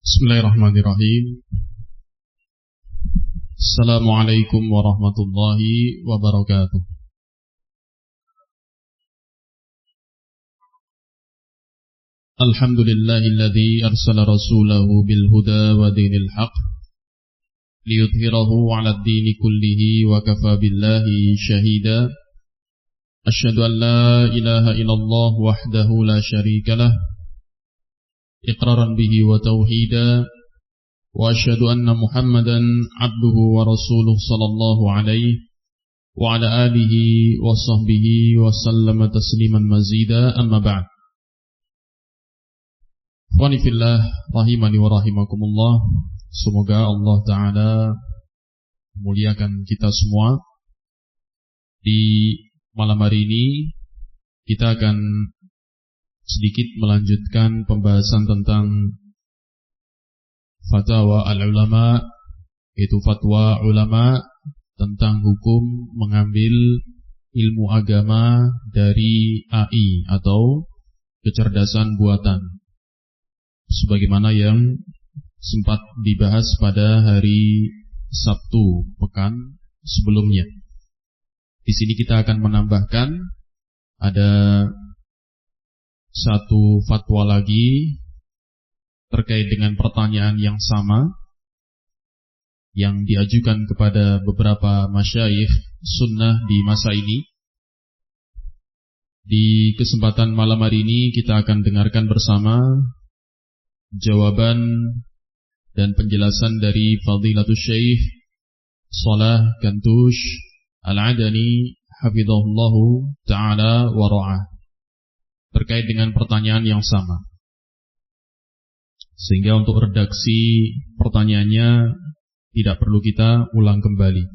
Bismillahirrahmanirrahim. Assalamualaikum warahmatullahi wabarakatuh. Alhamdulillahilladzi arsala rasulahu bil huda wa dinil haq liyudhhirahu 'alad dini kullihi wa kafa billahi shahida. Asyhadu an la ilaha illallah wahdahu la syarika lah iqraran bihi wa tauhida wa asyhadu anna Muhammadan abduhu wa rasuluh sallallahu alaihi wa ala alihi wa sahbihi wa sallama tasliman mazida amma ba'd. Ikhwani fillah rahimani wa rahimakumullah. Semoga Allah Ta'ala memuliakan kita semua. Di malam hari ini kita akan sedikit melanjutkan pembahasan tentang fatwa al-ulama, yaitu fatwa ulama tentang hukum mengambil ilmu agama dari AI atau kecerdasan buatan, sebagaimana yang sempat dibahas pada hari Sabtu pekan sebelumnya. Di sini kita akan menambahkan ada satu fatwa lagi terkait dengan pertanyaan yang sama yang diajukan kepada beberapa masyayikh sunnah di masa ini. Di kesempatan malam hari ini kita akan dengarkan bersama jawaban dan penjelasan dari Fadilatul Syekh Shalah Gantush Al-Adani hafizahullahu ta'ala wa ra'ah terkait dengan pertanyaan yang sama. Sehingga untuk redaksi pertanyaannya tidak perlu kita ulang kembali.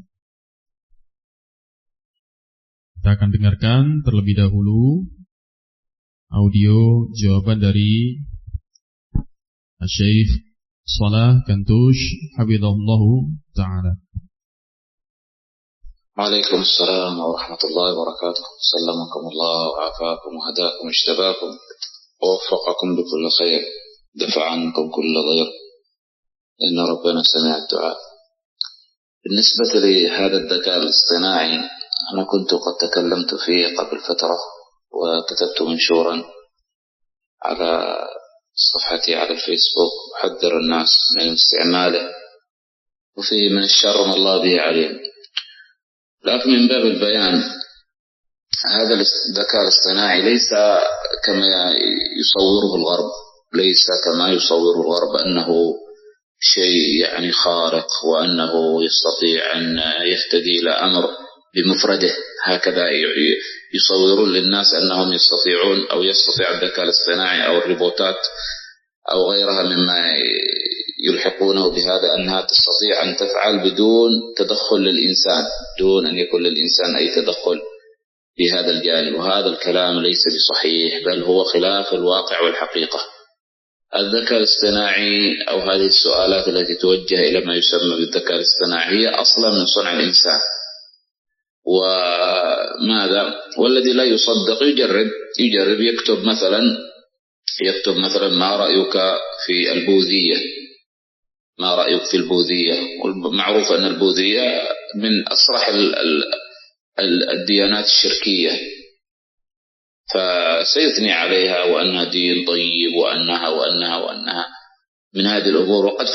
Kita akan dengarkan terlebih dahulu audio jawaban dari Syekh Shalah Gantush hafizahullahu ta'ala. وعليكم السلام ورحمة الله وبركاته. سلمكم الله وعافاكم وهداكم واجتباكم ووفقكم بكل خير، دفع عنكم كل ضير، إن ربنا سمع الدعاء. بالنسبة لهذا الذكاء الاصطناعي، أنا كنت قد تكلمت فيه قبل فترة وكتبت منشورا على صفحتي على الفيسبوك أحذر الناس من استعماله، وفيه من الشر ما الله به عليم. لكن من باب البيان، هذا الذكاء الاصطناعي ليس كما يصوره الغرب، ليس كما يصوره الغرب أنه شيء يعني خارق وأنه يستطيع أن يهتدي إلى أمر بمفرده. هكذا يصورون للناس أنهم يستطيعون أو يستطيع الذكاء الاصطناعي أو الروبوتات أو غيرها مما يلحقونه بهذا أنها تستطيع أن تفعل بدون تدخل للإنسان، دون أن يكون للإنسان أي تدخل في هذا الجانب. وهذا الكلام ليس بصحيح، بل هو خلاف الواقع والحقيقة. الذكاء الاصطناعي أو هذه السؤالات التي توجه إلى ما يسمى بالذكاء الاصطناعي هي أصلا من صنع الإنسان. وماذا؟ والذي لا يصدق يجرب يكتب مثلا ما رأيك في البوذية، ما رأيك في البوذية. والمعروف أن البوذية من أصرح الديانات الشركية، فسيثني عليها وأنها دين طيب وأنها من هذه الأمور. وقد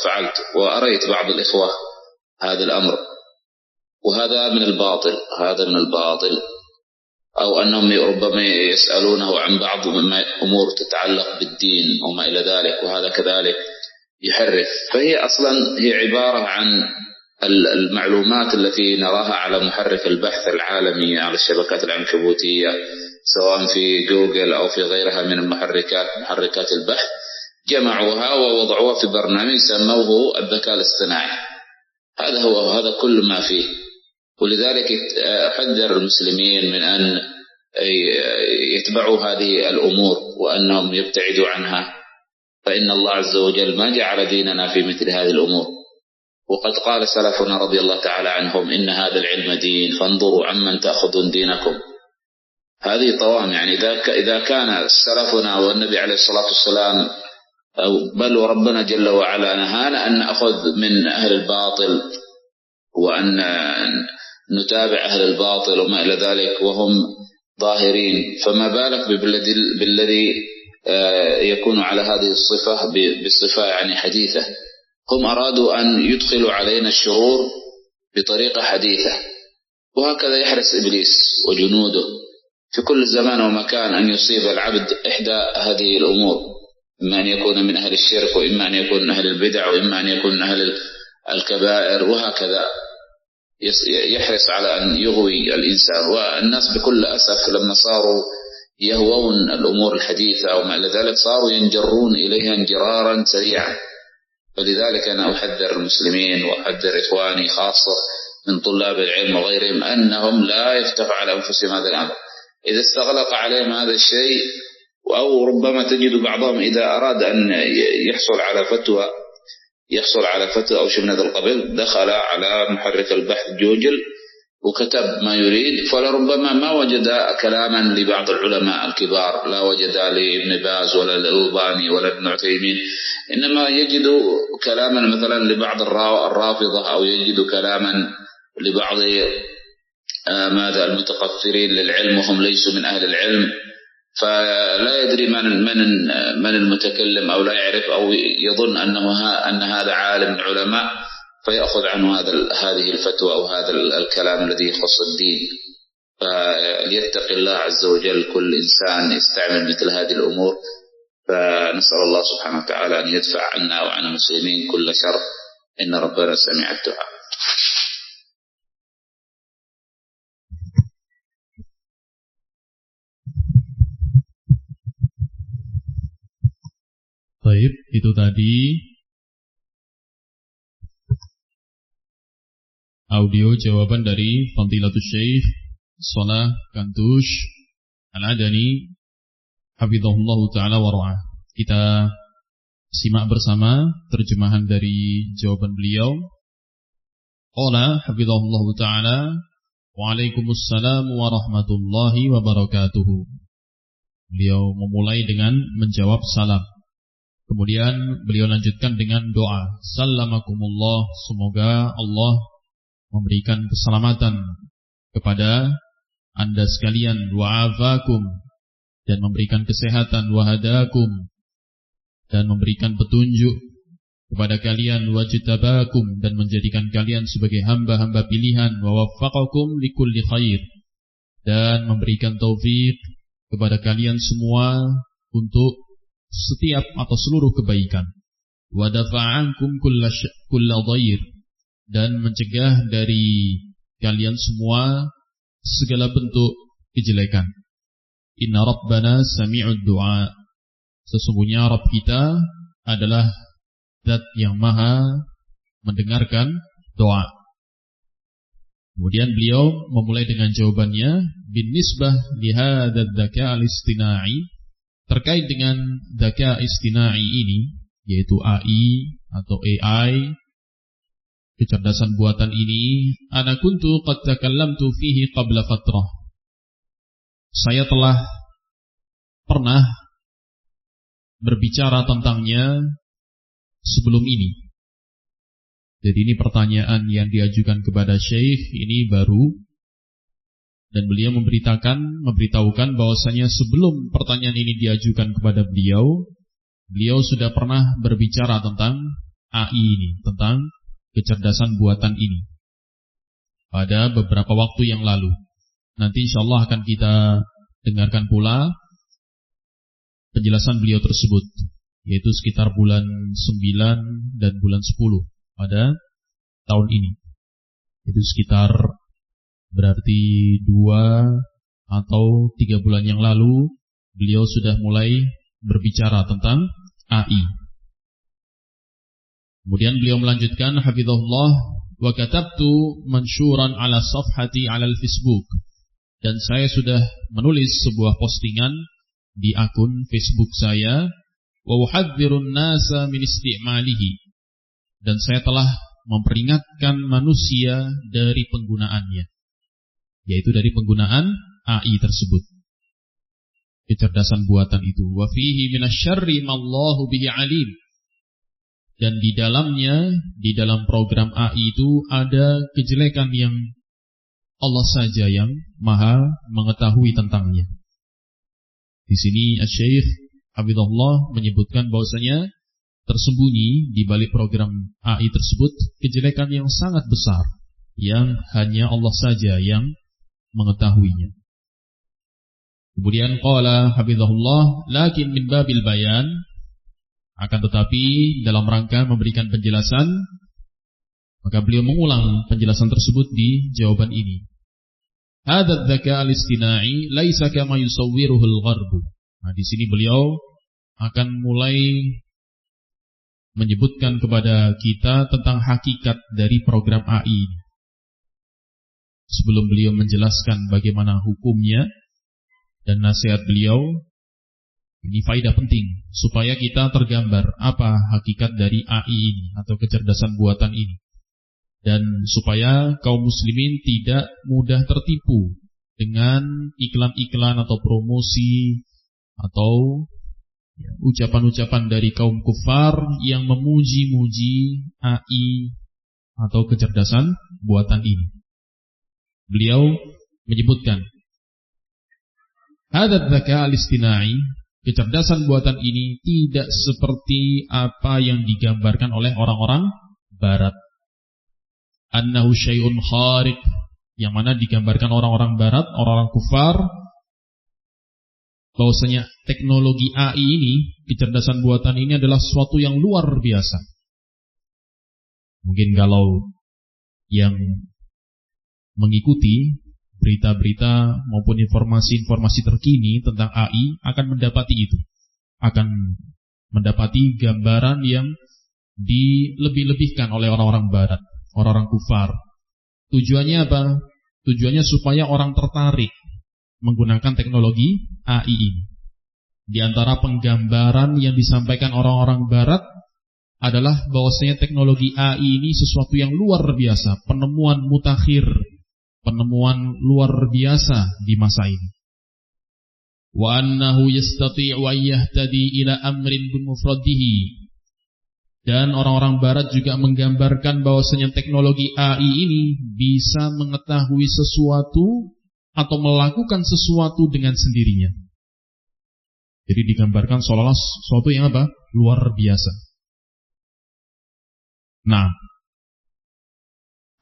فعلت وأريت بعض الإخوة هذا الأمر، وهذا من الباطل. أو أنهم ربما يسألونه عن بعض أمور تتعلق بالدين وما إلى ذلك، وهذا كذلك يحرف. فهي أصلا هي عبارة عن المعلومات التي نراها على محرك البحث العالمي على الشبكات العنكبوتية، سواء في جوجل أو في غيرها من محركات البحث، جمعوها ووضعوها في برنامج سموه الذكاء الاصطناعي. هذا كل ما فيه. ولذلك أحذر المسلمين من أن يتبعوا هذه الأمور وأنهم يبتعدوا عنها، فإن الله عز وجل ما جعل ديننا في مثل هذه الأمور. وقد قال سلفنا رضي الله تعالى عنهم: إن هذا العلم دين فانظروا عمن تأخذون دينكم. هذه طوام، يعني إذا كان سلفنا والنبي عليه الصلاة والسلام بل وربنا جل وعلا نهانا أن نأخذ من أهل الباطل وأن نتابع أهل الباطل وما إلى ذلك وهم ظاهرين، فما بالك بالذي يكون على هذه الصفة بالصفة يعني حديثة. هم أرادوا أن يدخلوا علينا الشرور بطريقة حديثة، وهكذا يحرص إبليس وجنوده في كل زمان ومكان أن يصيب العبد إحدى هذه الأمور، إما أن يكون من أهل الشرك، وإما أن يكون من أهل البدع، وإما أن يكون من أهل الكبائر، وهكذا يحرص على أن يغوي الإنسان. والناس بكل أسف لما صاروا يهوون الأمور الحديثة وما إلى ذلك صاروا ينجرون إليها انجرارا سريعا. فلذلك أنا أحذر المسلمين وأحذر إخواني خاصة من طلاب العلم وغيرهم أنهم لا يفتحوا على أنفسهم هذا الأمر. إذا استغلق عليهم هذا الشيء، أو ربما تجد بعضهم إذا أراد أن يحصل على فتوى أو شيء من هذا القبيل دخل على محرك البحث جوجل وكتب ما يريد، فلربما ما وجد كلاما لبعض العلماء الكبار، لا وجد لابن باز ولا الألباني ولا ابن عثيمين، إنما يجد كلاما مثلا لبعض الرافضة، أو يجد كلاما لبعض المتقفرين للعلم وهم ليسوا من أهل العلم، فلا يدري من المتكلم، أو لا يعرف، أو يظن أن هذا عالم من العلماء فيأخذ عنه هذه الفتوى أو هذا الكلام الذي يخص الدين. فليتق الله عز وجل كل إنسان يستعمل مثل هذه الأمور. فنسأل الله سبحانه وتعالى أن يدفع عنا وعن المسلمين كل شر، إن ربنا سميع الدعاء. Baik, itu tadi audio jawaban dari Fadilatul Syekh Shalah Kantush Al-Adani hafizahullah ta'ala wa ra'ah. Kita simak bersama terjemahan dari jawaban beliau. Qala hafizahullah ta'ala Waalaikumsalam warahmatullahi wabarakatuh. Beliau memulai dengan menjawab salam. Kemudian beliau lanjutkan dengan doa. Sallamakumullah, semoga Allah memberikan keselamatan kepada anda sekalian, wa'afakum, dan memberikan kesehatan, wahadakum, dan memberikan petunjuk kepada kalian, wajtabakum, dan menjadikan kalian sebagai hamba-hamba pilihan, wa waffaqakum likulli khair, dan memberikan taufik kepada kalian semua untuk setiap atau seluruh kebaikan, wa dafa'ankum kulla dhair, dan mencegah dari kalian semua segala bentuk kejelekan. Inna rabbana sami'ud du'a, sesungguhnya Rabb kita adalah Zat yang maha mendengarkan doa. Kemudian beliau memulai dengan jawabannya bin nisbah li hadzal dzaka al-istina'i, terkait dengan dzaka istina'i ini, yaitu AI atau AI, kecerdasan buatan ini, ana kuntu qad takallamtu fihi qabla fatrah. Saya telah pernah berbicara tentangnya sebelum ini. Jadi ini pertanyaan yang diajukan kepada Syekh ini baru, dan beliau memberitahukan bahwasanya sebelum pertanyaan ini diajukan kepada beliau sudah pernah berbicara tentang AI ini, tentang kecerdasan buatan ini pada beberapa waktu yang lalu. Nanti insyaallah akan kita dengarkan pula penjelasan beliau tersebut, yaitu sekitar bulan 9 dan bulan 10 pada tahun ini. Itu sekitar berarti 2 atau 3 bulan yang lalu beliau sudah mulai berbicara tentang AI. Kemudian beliau melanjutkan hafizahullah, wa katabtu manshuran ala safhati ala al-Facebook, dan saya sudah menulis sebuah postingan di akun Facebook saya, wa uhadzirun nasa min istimalihi, dan saya telah memperingatkan manusia dari penggunaannya, yaitu dari penggunaan AI tersebut. kecerdasan buatan itu. Wa fihi minasyarri mallahu bihi alim. Dan di dalamnya, di dalam program AI itu ada kejelekan yang Allah saja yang maha mengetahui tentangnya. Di sini Asy-Syaikh Hafizahullah menyebutkan bahwasanya tersembunyi di balik program AI tersebut kejelekan yang sangat besar yang hanya Allah saja yang mengetahuinya. Kemudian qala Hafizahullah, lakin min babil bayan, akan tetapi dalam rangka memberikan penjelasan, maka beliau mengulang penjelasan tersebut di jawaban ini. Hadza dzaka al-istina'i laisa kama yusawwiruhu al-gharb. Nah, di sini beliau akan mulai menyebutkan kepada kita tentang hakikat dari program AI. Sebelum beliau menjelaskan bagaimana hukumnya dan nasihat beliau, ini faedah penting supaya kita tergambar apa hakikat dari AI ini atau kecerdasan buatan ini. Dan supaya kaum muslimin tidak mudah tertipu dengan iklan-iklan atau promosi atau ucapan-ucapan dari kaum kufar yang memuji-muji AI atau kecerdasan buatan ini. Beliau menyebutkan, hadza dzaka al-istina'i, kecerdasan buatan ini tidak seperti apa yang digambarkan oleh orang-orang barat. Annahu syai'un khariq, yang mana digambarkan orang-orang barat, orang-orang kufar, bahwasanya teknologi AI ini, kecerdasan buatan ini adalah sesuatu yang luar biasa. Mungkin kalau yang mengikuti berita-berita maupun informasi-informasi terkini tentang AI akan mendapati itu, akan mendapati gambaran yang dilebih-lebihkan oleh orang-orang barat, orang-orang kufar. Tujuannya apa? Tujuannya supaya orang tertarik menggunakan teknologi AI ini. Di antara penggambaran yang disampaikan orang-orang barat adalah bahwasanya teknologi AI ini sesuatu yang luar biasa, penemuan mutakhir, penemuan luar biasa di masa ini. Wa annahu yastati'u an yahtadi ila amrin bimufradihi. Dan orang-orang barat juga menggambarkan bahwasanya teknologi AI ini bisa mengetahui sesuatu atau melakukan sesuatu dengan sendirinya. Jadi digambarkan seolah-olah sesuatu yang apa? Luar biasa. Nah,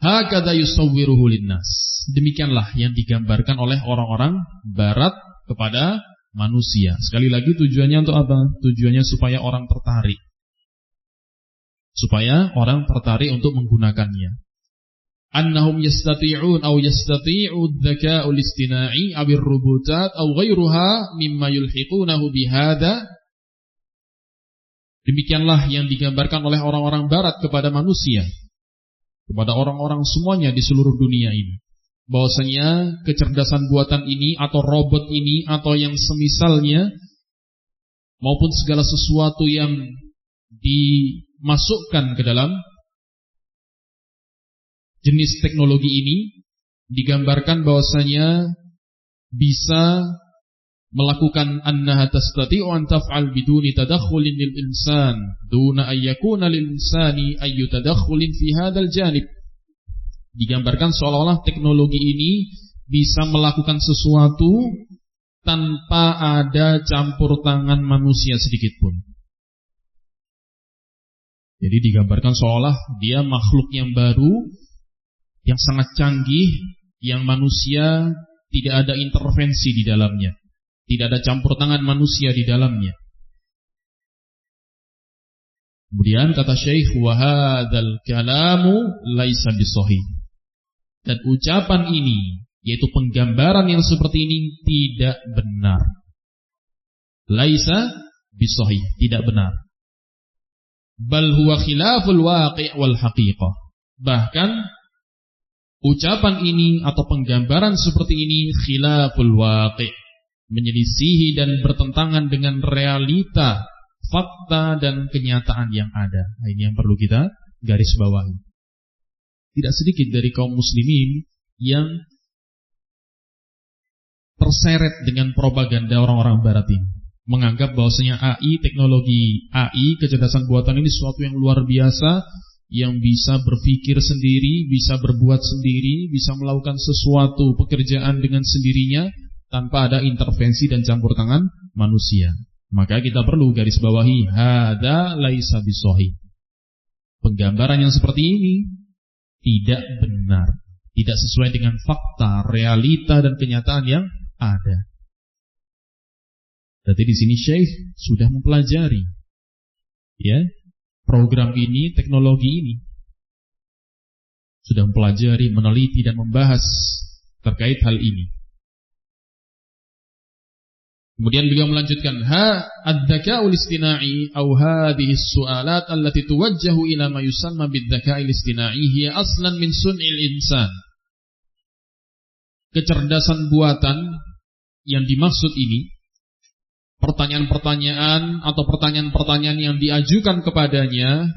hakadha yusawwiruhu linnas. Demikianlah yang digambarkan oleh orang-orang barat kepada manusia. Sekali lagi tujuannya untuk apa? Tujuannya supaya orang tertarik. Supaya orang tertarik untuk menggunakannya. Annahum yastati'un aw yastati'u dzaka'ul istina'i aw ar-rubutat aw ghairuha mimma yulhiqunahu bihadza. Demikianlah yang digambarkan oleh orang-orang barat kepada manusia, kepada orang-orang semuanya di seluruh dunia ini, bahwasanya kecerdasan buatan ini atau robot ini atau yang semisalnya maupun segala sesuatu yang dimasukkan ke dalam jenis teknologi ini digambarkan bahwasanya bisa melakukan annaha tastati'u an taf'al biduni tadakhulin lil insan duna ay yakuna lil insani ay yatadakhulin fi hadzal janib. Digambarkan seolah-olah teknologi ini bisa melakukan sesuatu tanpa ada campur tangan manusia sedikit pun. Jadi digambarkan seolah dia makhluk yang baru, yang sangat canggih, yang manusia tidak ada intervensi di dalamnya, tidak ada campur tangan manusia di dalamnya. Kemudian kata Syekh, wa hadzal kalamu laisa bisahih. Dan ucapan ini, yaitu penggambaran yang seperti ini tidak benar. Laisa bisahih, tidak benar. Bal huwa khilaful waqi' wal haqiqah. Bahkan ucapan ini atau penggambaran seperti ini khilaful waqi', menyelisihi dan bertentangan dengan realita, fakta dan kenyataan yang ada. Nah, ini yang perlu kita garis bawahi. Tidak sedikit dari kaum muslimin yang terseret dengan propaganda orang-orang barat ini. Menganggap bahwasanya AI, teknologi AI, kecerdasan buatan ini sesuatu yang luar biasa, yang bisa berpikir sendiri, bisa berbuat sendiri, bisa melakukan sesuatu pekerjaan dengan sendirinya tanpa ada intervensi dan campur tangan manusia. Maka kita perlu garis bawahi, hada laisa bisahih. Penggambaran yang seperti ini tidak benar, tidak sesuai dengan fakta, realita dan kenyataan yang ada. Jadi di sini Syekh sudah mempelajari ya program ini, teknologi ini. Sudah mempelajari, meneliti dan membahas terkait hal ini. Kemudian beliau melanjutkan, ad-dzaka'ul istina'i aw hadhihi as-su'alat allati tuwajjahu ila ma yusamma bid-dzaka'il istina'i hiya aslan min sun'il insan. Kecerdasan buatan yang dimaksud ini, pertanyaan-pertanyaan atau pertanyaan-pertanyaan yang diajukan kepadanya,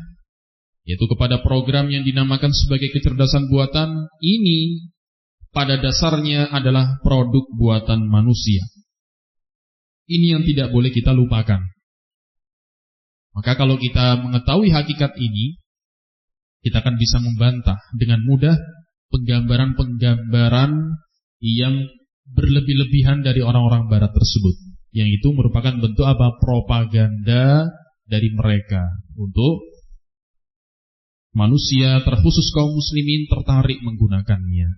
yaitu kepada program yang dinamakan sebagai kecerdasan buatan, ini pada dasarnya adalah produk buatan manusia. Ini yang tidak boleh kita lupakan. Maka kalau kita mengetahui hakikat ini, kita akan bisa membantah dengan mudah penggambaran-penggambaran yang berlebih-lebihan dari orang-orang barat tersebut. Yang itu merupakan bentuk apa? Propaganda dari mereka untuk manusia, terkhusus kaum muslimin, tertarik menggunakannya.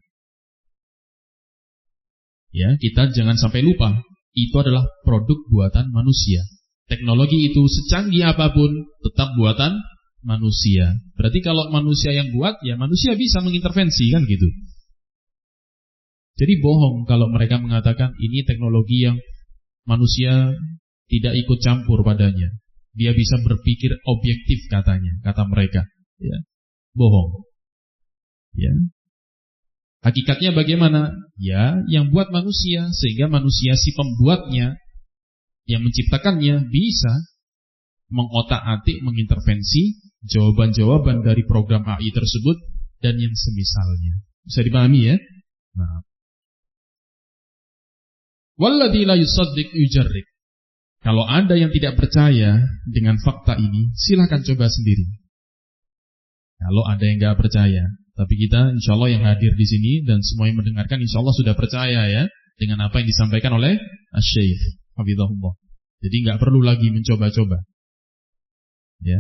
Ya, kita jangan sampai lupa, itu adalah produk buatan manusia. Teknologi itu secanggih apapun tetap buatan manusia. Berarti kalau manusia yang buat, ya manusia bisa mengintervensi, kan gitu. Jadi bohong kalau mereka mengatakan ini teknologi yang manusia tidak ikut campur padanya. Dia bisa berpikir objektif katanya, kata mereka. Ya, bohong. Ya. Hakikatnya bagaimana? Ya, yang buat manusia, sehingga manusia si pembuatnya, yang menciptakannya bisa mengotak-atik, mengintervensi jawaban-jawaban dari program AI tersebut dan yang semisalnya. Bisa dipahami ya? Nah. Walladzi la yusaddiq yujarrib. Kalau Anda yang tidak percaya dengan fakta ini, silakan coba sendiri. Kalau ada yang enggak percaya, tapi kita insyaallah yang hadir di sini dan semua yang mendengarkan insyaallah sudah percaya ya dengan apa yang disampaikan oleh Asy-Syaikh Hafizahullah. Jadi enggak perlu lagi mencoba-coba. Ya,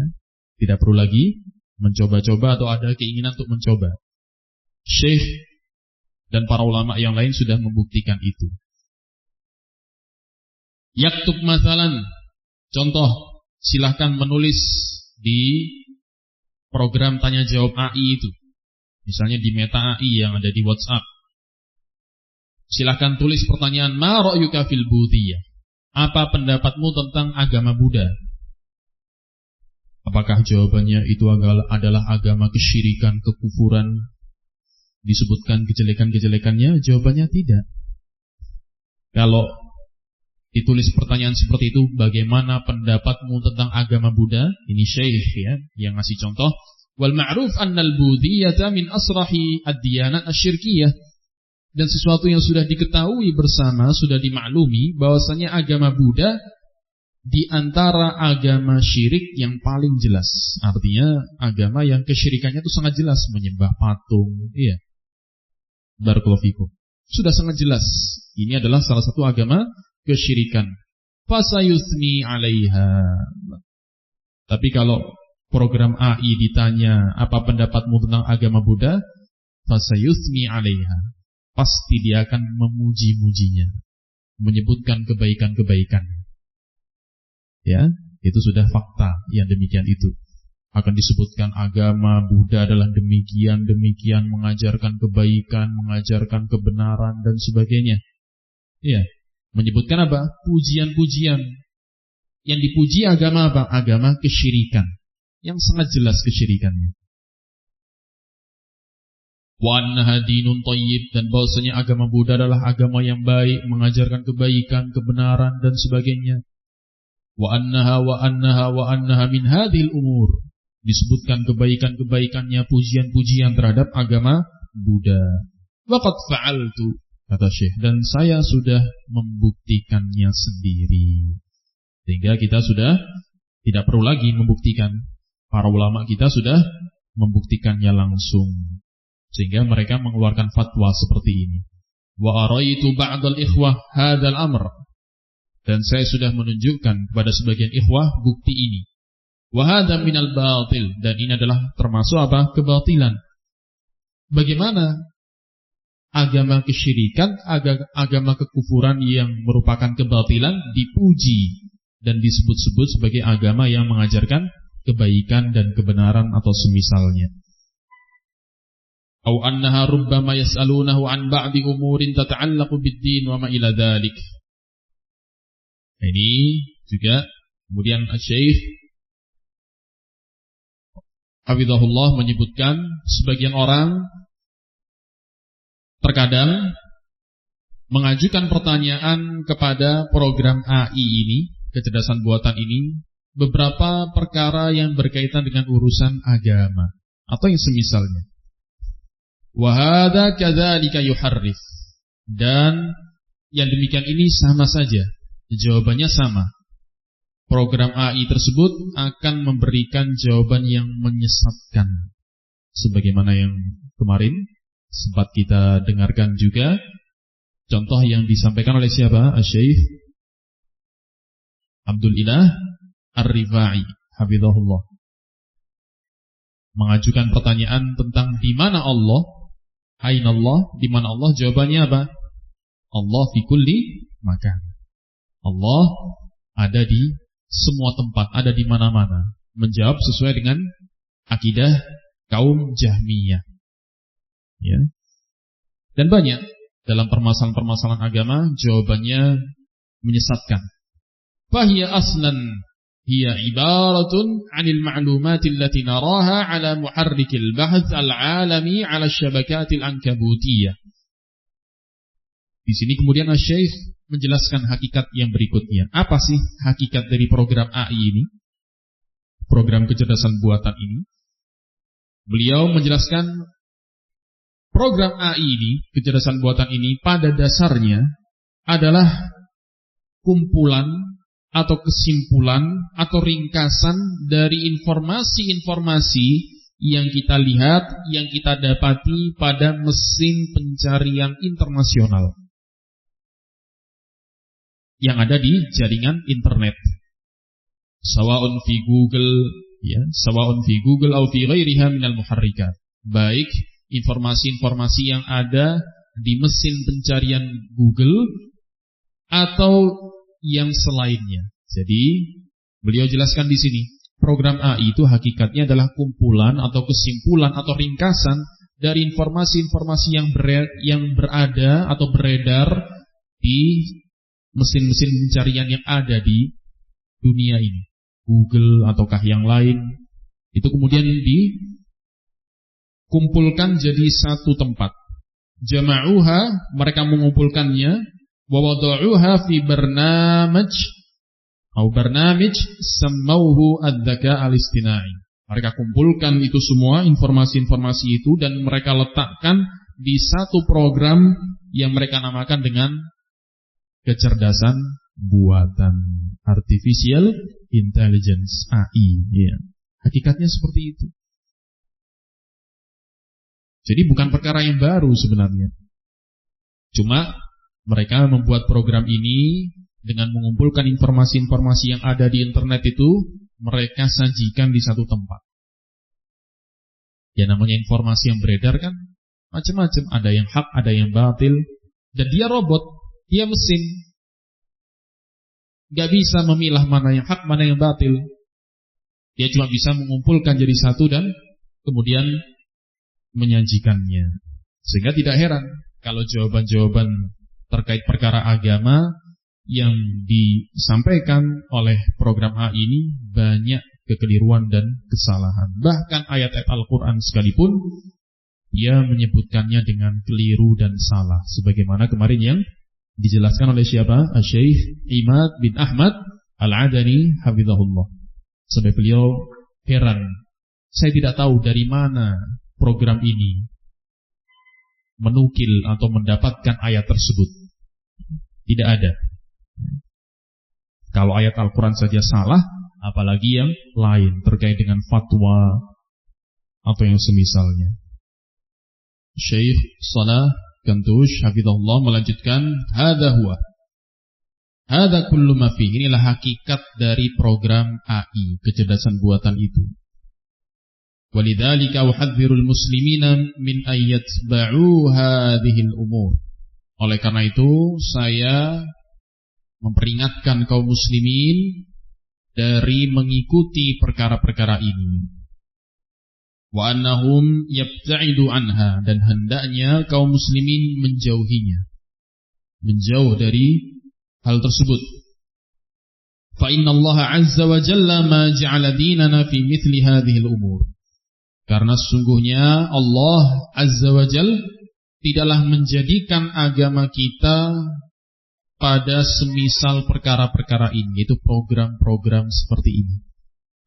tidak perlu lagi mencoba-coba atau ada keinginan untuk mencoba. Syekh dan para ulama yang lain sudah membuktikan itu. Yaktub masalan, contoh, silahkan menulis di program tanya jawab AI itu. Misalnya di Meta AI yang ada di WhatsApp. Silahkan tulis pertanyaan, ma ra'yuka fil Buddhiyah? Apa pendapatmu tentang agama Buddha? Apakah jawabannya itu adalah agama kesyirikan, kekufuran? Disebutkan kejelekan-kejelekannya? Jawabannya tidak. Kalau ditulis pertanyaan seperti itu, bagaimana pendapatmu tentang agama Buddha? Ini Syekh ya, yang ngasih contoh. Wal ma'ruf annal Buddhiyata min asrahi ad-diyanat asyirkiyah. Dan sesuatu yang sudah diketahui bersama, sudah dimaklumi, bahwasanya agama Buddha di antara agama syirik yang paling jelas. Artinya agama yang kesyirikannya itu sangat jelas, menyembah patung, iya. Barakallahu fikum. Sudah sangat jelas. Ini adalah salah satu agama kesyirikan. Fasayusmi 'alaiha. Tapi kalau program AI ditanya apa pendapatmu tentang agama Buddha, fasayusmi 'alaiha. Pasti dia akan memuji-mujinya, menyebutkan kebaikan-kebaikan. Ya, itu sudah fakta yang demikian itu. Akan disebutkan agama Buddha adalah demikian, mengajarkan kebaikan, mengajarkan kebenaran dan sebagainya. Ya. Menyebutkan apa? Pujian-pujian. Yang dipuji agama apa? Agama kesyirikan. Yang sangat jelas kesyirikannya. Wa annaha dinun thayyib, dan bahwasanya agama Buddha adalah agama yang baik, mengajarkan kebaikan, kebenaran dan sebagainya. Wa annaha min hadhil umur. Disebutkan kebaikan-kebaikannya, pujian-pujian terhadap agama Buddha. Wa qad fa'altu. kata Syekh, dan saya sudah membuktikannya sendiri. Sehingga kita sudah tidak perlu lagi membuktikan. Para ulama kita sudah membuktikannya langsung. Sehingga mereka mengeluarkan fatwa seperti ini. Wa araitu ba'dal ikhwah hadzal amr. Dan saya sudah menunjukkan kepada sebagian ikhwah bukti ini. Wa hadza minal batil, dan ini adalah termasuk apa? Kebatilan. Bagaimana agama kesyirikan, agama kekufuran yang merupakan kebatilan dipuji dan disebut-sebut sebagai agama yang mengajarkan kebaikan dan kebenaran atau semisalnya. Au annaha rubbama yas'alunahu an ba'di umurin tata'allaqu bid-din wa ma ila dzalik. Ini juga kemudian Syekh hafizahullah menyebutkan sebagian orang terkadang mengajukan pertanyaan kepada program AI ini, kecerdasan buatan ini, beberapa perkara yang berkaitan dengan urusan agama atau yang semisalnya. Wa hadza kadzalika yuharrif. Dan yang demikian ini sama saja. Jawabannya sama. Program AI tersebut akan memberikan jawaban yang menyesatkan. Sebagaimana yang kemarin sempat kita dengarkan juga contoh yang disampaikan oleh siapa? Syekh Abdul Ilah Ar-Rifai hafizahullah. Mengajukan pertanyaan tentang di mana Allah? Aina Allah? Di mana Allah? Jawabannya apa? Allah fi kulli makan. Allah ada di semua tempat, ada di mana-mana. Menjawab sesuai dengan akidah kaum Jahmiyah. Ya. Dan banyak dalam permasalahan-permasalahan agama jawabannya menyesatkan. Fahiya aslan hiya ibaratun 'anil ma'lumati allati naraha 'ala muharrikil bahth al-'alami 'ala syabakatil ankabutiyah. Di sini kemudian Syekh menjelaskan hakikat yang berikutnya. Apa sih hakikat dari program AI ini? Program kecerdasan buatan ini. Beliau menjelaskan program AI ini, kecerdasan buatan ini pada dasarnya adalah kumpulan atau kesimpulan atau ringkasan dari informasi-informasi yang kita lihat, yang kita dapati pada mesin pencarian internasional yang ada di jaringan internet. Sawa'un fi Google, ya, sawa'un fi Google atau fi ghairiha minal muharrikat. Baik informasi-informasi yang ada di mesin pencarian Google atau yang selainnya. Jadi, beliau jelaskan di sini, program AI itu hakikatnya adalah kumpulan atau kesimpulan atau ringkasan dari informasi-informasi yang berada atau beredar di mesin-mesin pencarian yang ada di dunia ini, Google ataukah yang lain, itu kemudian dikumpulkan jadi satu tempat. Jama'uha, mereka mengumpulkannya, wa wada'uha fi barnamij sammauhu ad-dzaka al-istina'i. Mereka kumpulkan itu semua informasi-informasi itu dan mereka letakkan di satu program yang mereka namakan dengan kecerdasan buatan, artificial intelligence, AI. Ya. Hakikatnya seperti itu. Jadi bukan perkara yang baru sebenarnya. Cuma mereka membuat program ini dengan mengumpulkan informasi-informasi yang ada di internet itu, mereka sajikan di satu tempat. Ya namanya informasi yang beredar kan macam-macam, ada yang hak, ada yang batil, dan dia robot. Dia mesin, gak bisa memilah mana yang hak, mana yang batil. Dia cuma bisa mengumpulkan jadi satu dan kemudian menyajikannya. Sehingga tidak heran kalau jawaban-jawaban terkait perkara agama yang disampaikan oleh program AI ini banyak kekeliruan dan kesalahan. Bahkan ayat-ayat Al-Quran sekalipun dia menyebutkannya dengan keliru dan salah. Sebagaimana kemarin yang dijelaskan oleh siapa? Syekh Imad bin Ahmad Al-Adani hafizahullah. Sampai beliau heran, saya tidak tahu dari mana program ini menukil atau mendapatkan ayat tersebut. Tidak ada. Kalau ayat Al-Quran saja salah, apalagi yang lain terkait dengan fatwa atau yang semisalnya. Syekh Salah Gantush hafizahullah melanjutkan, hadza huwa. Hadza kullu ma fihi. Inilah hakikat dari program AI, kecerdasan buatan itu. Walidzalika uhadzirul muslimina min ayyatba'u hadhil umur. Oleh karena itu saya memperingatkan kaum muslimin dari mengikuti perkara-perkara ini. Wa annahum yabta'idu anha, dan hendaknya kaum muslimin menjauhinya. Menjauh dari hal tersebut. Fa innallaha 'azza wa jalla ma ja'ala dinana fi mithli hadhil umur. Karena sesungguhnya Allah Azza wa Jalla tidaklah menjadikan agama kita pada semisal perkara-perkara ini, yaitu program-program seperti ini.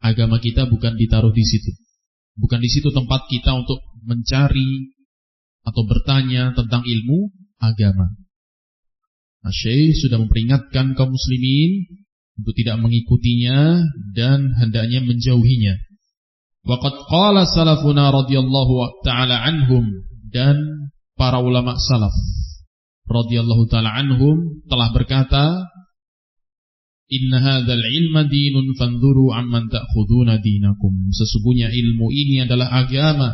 Agama kita bukan ditaruh di situ. Bukan di situ tempat kita untuk mencari atau bertanya tentang ilmu agama. Nah, Syekh sudah memperingatkan kaum muslimin untuk tidak mengikutinya dan hendaknya menjauhinya. Waqad qala salafuna radhiyallahu ta'ala anhum, dan para ulama salaf radhiyallahu ta'ala anhum telah berkata, inna hadzal ilma dinun fanzuru amman ta'khuduna dinakum. Sesungguhnya ilmu ini adalah agama,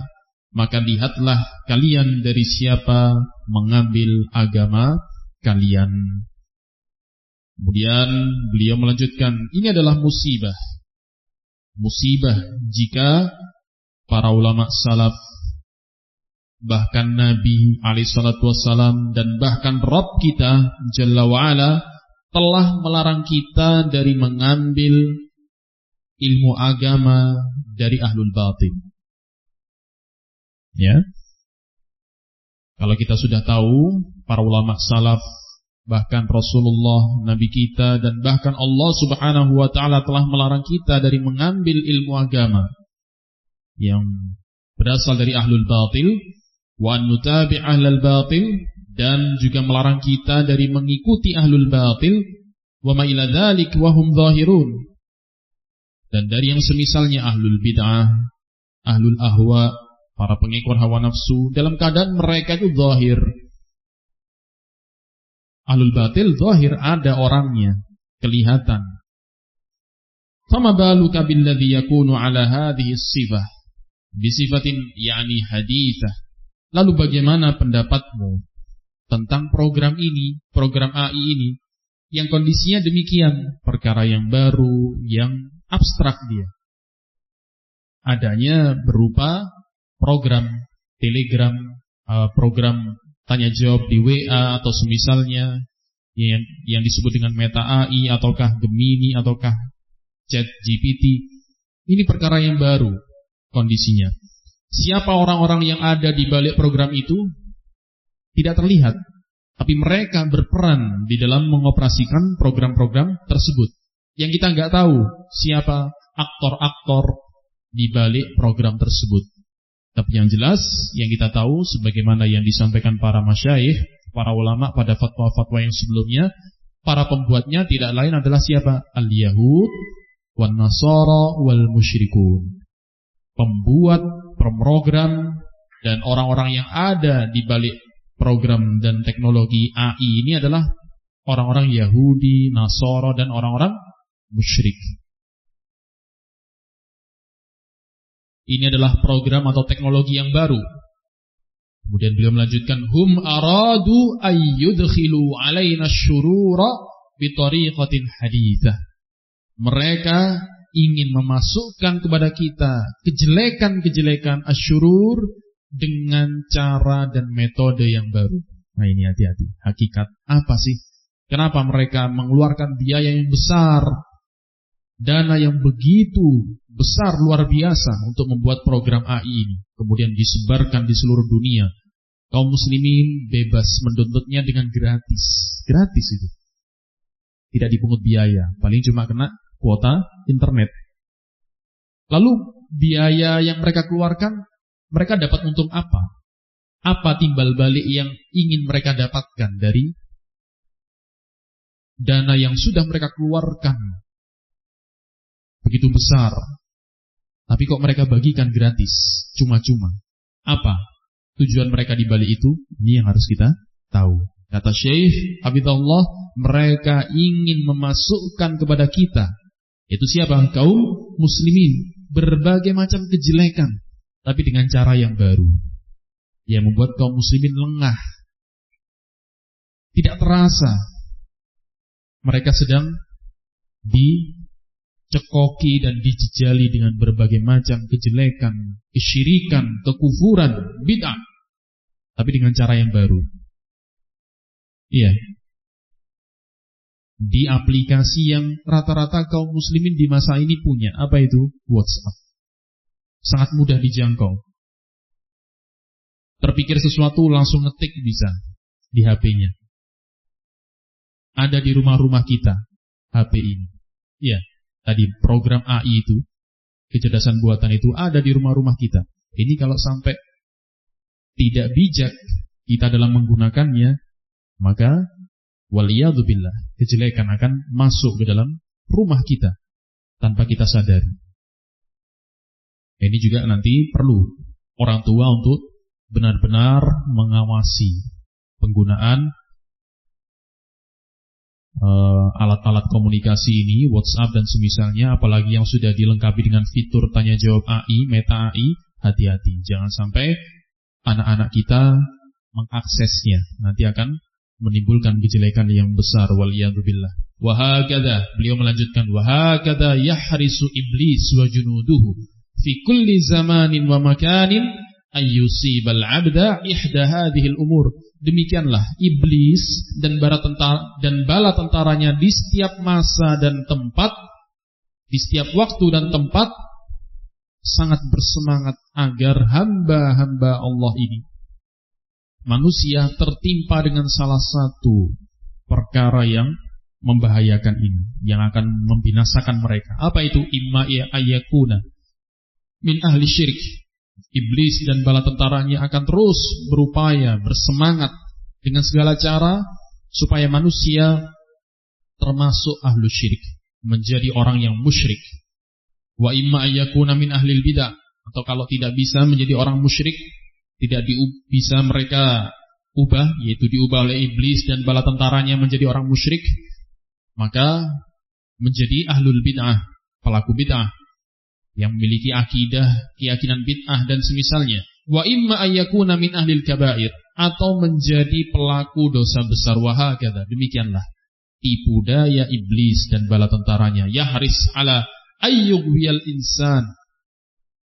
maka lihatlah kalian dari siapa mengambil agama kalian. Kemudian beliau melanjutkan, ini adalah musibah. Musibah jika para ulama salaf, bahkan Nabi alaihissalatu wassalam, dan bahkan Rabb kita Jalla wa'ala telah melarang kita dari mengambil ilmu agama dari ahlul batin. Ya, kalau kita sudah tahu para ulama salaf, bahkan Rasulullah, Nabi kita, dan bahkan Allah subhanahu wa ta'ala telah melarang kita dari mengambil ilmu agama yang berasal dari ahlul batil, wa an nutabi' ahlul batil, dan juga melarang kita dari mengikuti ahlul batil, wa ma ila dzalik wa hum zahirun, dan dari yang semisalnya ahlul bid'ah, ahlul ahwa, para pengekor hawa nafsu, dalam keadaan mereka itu zahir. Ahlul batil zahir, ada orangnya, kelihatan. Fama baluka billadhi yakunu ala hadhihi sifah bisifatin yani hadithah. Lalu bagaimana pendapatmu tentang program ini, program AI ini, yang kondisinya demikian, perkara yang baru, yang abstrak dia. Adanya berupa program Telegram, program tanya jawab di WA atau semisalnya, yang disebut dengan Meta AI ataukah Gemini ataukah Chat GPT. Ini perkara yang baru kondisinya. Siapa orang-orang yang ada di balik program itu tidak terlihat, tapi mereka berperan di dalam mengoperasikan program-program tersebut. Yang kita nggak tahu siapa aktor-aktor di balik program tersebut. Tapi yang jelas, yang kita tahu, sebagaimana yang disampaikan para masyayikh, para ulama pada fatwa-fatwa yang sebelumnya, para pembuatnya tidak lain adalah siapa? Al-Yahud, wal-Nasara, wal-Musyrikun. Pembuat program dan orang-orang yang ada di balik program dan teknologi AI ini adalah orang-orang Yahudi, Nasara, dan orang-orang musyrik. Ini adalah program atau teknologi yang baru. Kemudian beliau melanjutkan, hum aradu ayyudkhilu alaina syurura bitariqatin hadithah. Mereka ingin memasukkan kepada kita kejelekan-kejelekan asyurur dengan cara dan metode yang baru. Nah, ini hati-hati. Hakikat apa sih? Kenapa mereka mengeluarkan biaya yang besar, dana yang begitu besar, luar biasa untuk membuat program AI ini, kemudian disebarkan di seluruh dunia? Kaum muslimin bebas mendownloadnya dengan gratis. Gratis itu. Tidak dipungut biaya, paling cuma kena kuota internet. Lalu biaya yang mereka keluarkan, mereka dapat untung apa? Apa timbal balik yang ingin mereka dapatkan dari dana yang sudah mereka keluarkan begitu besar, tapi kok mereka bagikan gratis, cuma-cuma. Apa tujuan mereka di balik itu? Ini yang harus kita tahu. Kata Syekh Hafizahullah, mereka ingin memasukkan kepada kita, itu siapa? Kaum muslimin, berbagai macam kejelekan, tapi dengan cara yang baru, yang membuat kaum muslimin lengah. Tidak terasa mereka sedang dicekoki dan dijejali dengan berbagai macam kejelekan, kesyirikan, kekufuran, bid'ah, tapi dengan cara yang baru. Iya. Di aplikasi yang rata-rata kaum muslimin di masa ini punya. Apa itu? WhatsApp. Sangat mudah dijangkau. Terpikir sesuatu langsung ngetik bisa di HP-nya. Ada di rumah-rumah kita HP ini. Iya, tadi program AI itu, kecerdasan buatan itu ada di rumah-rumah kita. Ini kalau sampai tidak bijak kita dalam menggunakannya, maka waliyadzubillah, kejelekan akan masuk ke dalam rumah kita tanpa kita sadari. Ini juga nanti perlu orang tua untuk benar-benar mengawasi penggunaan alat-alat komunikasi ini, WhatsApp dan semisalnya, apalagi yang sudah dilengkapi dengan fitur tanya jawab AI, meta AI. Hati-hati, jangan sampai anak-anak kita mengaksesnya, nanti akan menimbulkan kejelekan yang besar, waliyadzubillah. Wa hakadha, beliau melanjutkan, wa hakadha yahrisu iblis wa junuduhu fi kulli zamanin wa makanin ayyusibal 'abda ihda hadhil umur. Demikianlah iblis dan bala tentaranya di setiap masa dan tempat, di setiap waktu dan tempat, sangat bersemangat agar hamba-hamba Allah ini, manusia, tertimpa dengan salah satu perkara yang membahayakan ini, yang akan membinasakan mereka. Apa itu? Imma ayyakuna min ahli syirik. Iblis dan bala tentaranya akan terus berupaya, bersemangat dengan segala cara supaya manusia termasuk ahlu syirik, menjadi orang yang musyrik. Wa imma ayyakuna min ahlil bidah, atau kalau tidak bisa menjadi orang musyrik, tidak bisa mereka ubah, yaitu diubah oleh iblis dan bala tentaranya menjadi orang musyrik, maka menjadi ahlul bid'ah, pelaku bid'ah, yang memiliki akidah, keyakinan bid'ah dan semisalnya. Wa imma ayyakuna min ahlil kabair, atau menjadi pelaku dosa besar. Wa hakadha, demikianlah tipu daya iblis dan bala tentaranya. Yahris ala ayyughwiyal insan,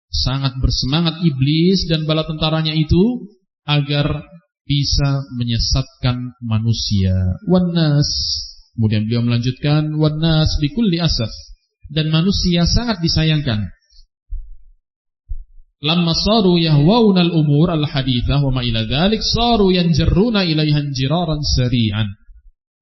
sangat bersemangat iblis dan bala tentaranya itu agar bisa menyesatkan manusia. Wannas, kemudian beliau melanjutkan, wannas bikulli asaf, dan manusia sangat disayangkan. Lamma saru yahwauna al-umur al-hadithah wa ma ila dhalik saru yanjarruna ilaiha jiraran sari'an.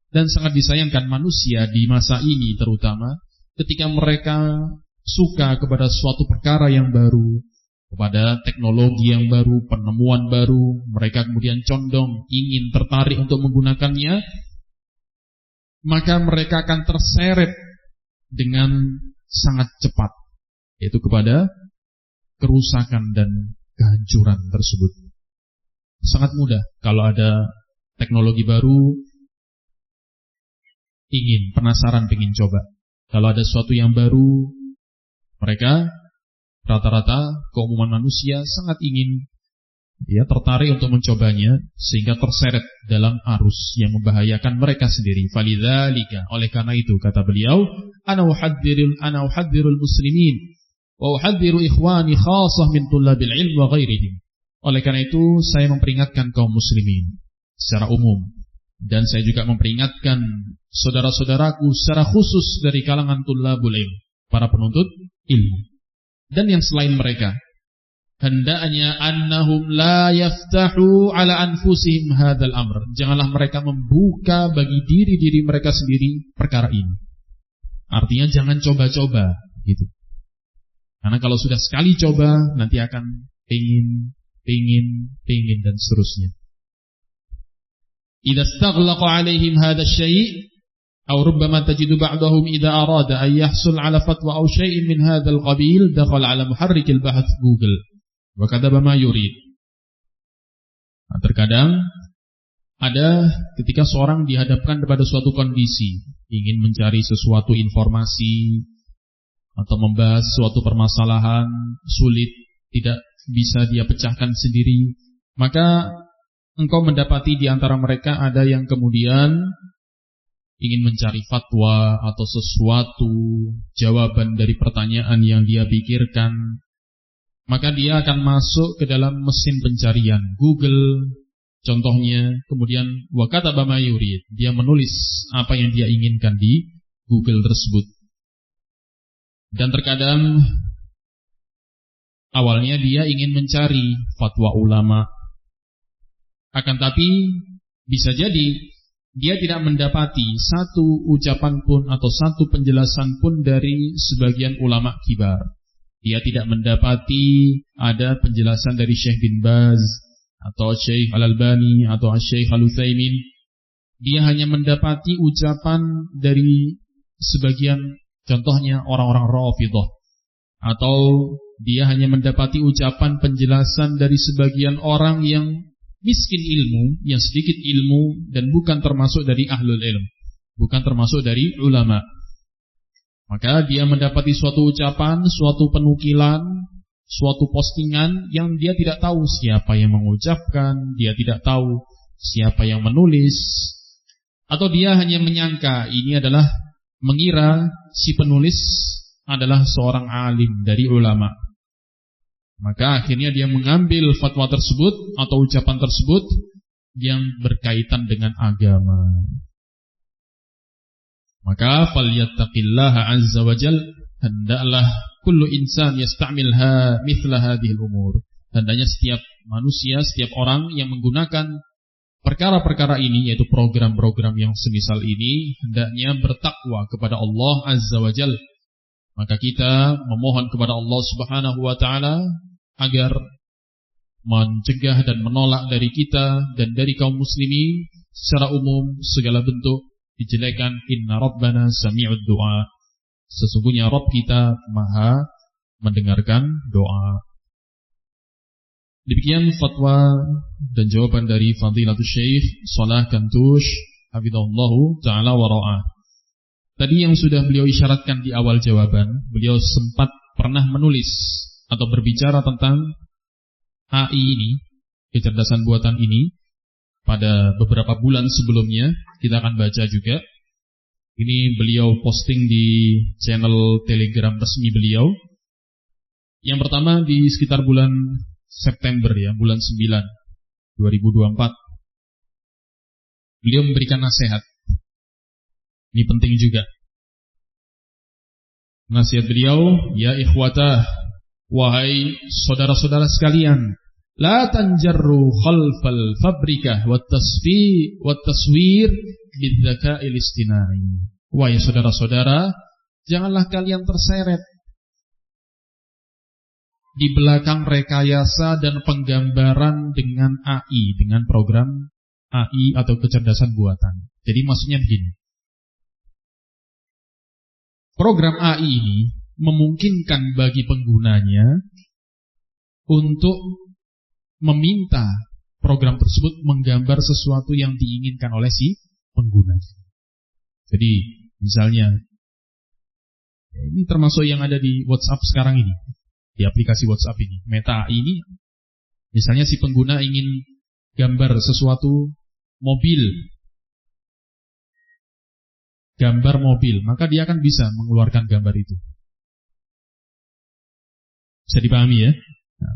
Dan sangat disayangkan manusia di masa ini terutama, ketika mereka suka kepada suatu perkara yang baru, kepada teknologi yang baru, penemuan baru, mereka kemudian condong ingin tertarik untuk menggunakannya, maka mereka akan terseret dengan sangat cepat, yaitu kepada kerusakan dan kehancuran tersebut. Sangat mudah kalau ada teknologi baru, ingin, penasaran, ingin coba. Kalau ada sesuatu yang baru, mereka rata-rata keumuman manusia sangat ingin, tertarik untuk mencobanya, sehingga terseret dalam arus yang membahayakan mereka sendiri. Falidzalika, oleh karena itu kata beliau, ana uhadzirul muslimin wa uhadzirul ikhwani khassah min tullabil ilm wa ghairihim. Oleh karena itu saya memperingatkan kaum muslimin secara umum, dan saya juga memperingatkan saudara-saudaraku secara khusus dari kalangan tullabul ilm, para penuntut ilmu, dan yang selain mereka, hendaknya annahum la yaftahu ala anfusihim hadzal amr. Janganlah mereka membuka bagi diri-diri mereka sendiri perkara ini. Artinya jangan coba-coba gitu. Karena kalau sudah sekali coba, nanti akan pingin dan seterusnya. Idza istaghlaqa 'alaihim hadha asy-syai' aw rubbama tajidu ba'dahum idza arada an yahsul 'ala fatwa aw syai'in min hadzal qabil dakhala 'ala muharrik al-bahth Google wa kataba ma yurid. Nah, terkadang ada ketika seorang dihadapkan kepada suatu kondisi, ingin mencari sesuatu informasi atau membahas suatu permasalahan sulit, tidak bisa dia pecahkan sendiri, maka engkau mendapati di antara mereka ada yang kemudian ingin mencari fatwa atau sesuatu jawaban dari pertanyaan yang dia pikirkan, maka dia akan masuk ke dalam mesin pencarian Google contohnya, kemudian wa kataba ma yurid, dia menulis apa yang dia inginkan di Google tersebut. Dan terkadang awalnya dia ingin mencari fatwa ulama, akan tapi bisa jadi dia tidak mendapati satu ucapan pun atau satu penjelasan pun dari sebagian ulama kibar. Dia tidak mendapati ada penjelasan dari Syekh bin Baz atau Syekh Al-Albani atau Syekh Al-Utsaimin. Dia hanya mendapati ucapan dari sebagian, contohnya orang-orang Rafidhah, atau dia hanya mendapati ucapan penjelasan dari sebagian orang yang miskin ilmu, yang sedikit ilmu dan bukan termasuk dari ahlul ilm, bukan termasuk dari ulama. Maka dia mendapati suatu ucapan, suatu penukilan, suatu postingan yang dia tidak tahu siapa yang mengucapkan, dia tidak tahu siapa yang menulis, atau dia hanya menyangka ini adalah, mengira si penulis adalah seorang alim dari ulama. Maka akhirnya dia mengambil fatwa tersebut atau ucapan tersebut yang berkaitan dengan agama. Maka falyattaqillaha azza wa jal, hendaklah kullu insan yasta'milha mithla hadhil umur. Hendaknya setiap manusia, setiap orang yang menggunakan perkara-perkara ini, yaitu program-program yang semisal ini, hendaknya bertakwa kepada Allah azza wa jal. Maka kita memohon kepada Allah subhanahu wa ta'ala agar mencegah dan menolak dari kita dan dari kaum muslimin secara umum segala bentuk dijelekan. Inna rabbana sami'ud du'a, sesungguhnya Rabb kita maha mendengarkan doa. Demikian fatwa dan jawaban dari Fadilatul Syekh Shalah Kantush hafizahullahu ta'ala wa ra'ah. Tadi yang sudah beliau isyaratkan di awal jawaban, beliau sempat pernah menulis atau berbicara tentang AI ini, kecerdasan buatan ini, pada beberapa bulan sebelumnya. Kita akan baca juga. Ini beliau posting di channel Telegram resmi beliau. Yang pertama di sekitar bulan September ya, bulan 9 2024. Beliau memberikan nasihat. Ini penting juga. Nasihat beliau, ya ikhwatah, wahai saudara-saudara sekalian, la tanjarru khalfal fabrikah wat taswir bidzaka'il istinai. Wahai saudara-saudara, janganlah kalian terseret di belakang rekayasa dan penggambaran dengan AI, dengan program AI atau kecerdasan buatan. Jadi maksudnya begini. Program AI ini memungkinkan bagi penggunanya untuk meminta program tersebut menggambar sesuatu yang diinginkan oleh si pengguna. Jadi misalnya, ini termasuk yang ada di WhatsApp sekarang ini, di aplikasi WhatsApp ini, Meta AI ini, misalnya si pengguna ingin gambar sesuatu mobil, gambar mobil, maka dia akan bisa mengeluarkan gambar itu. Bisa dipahami ya? Nah,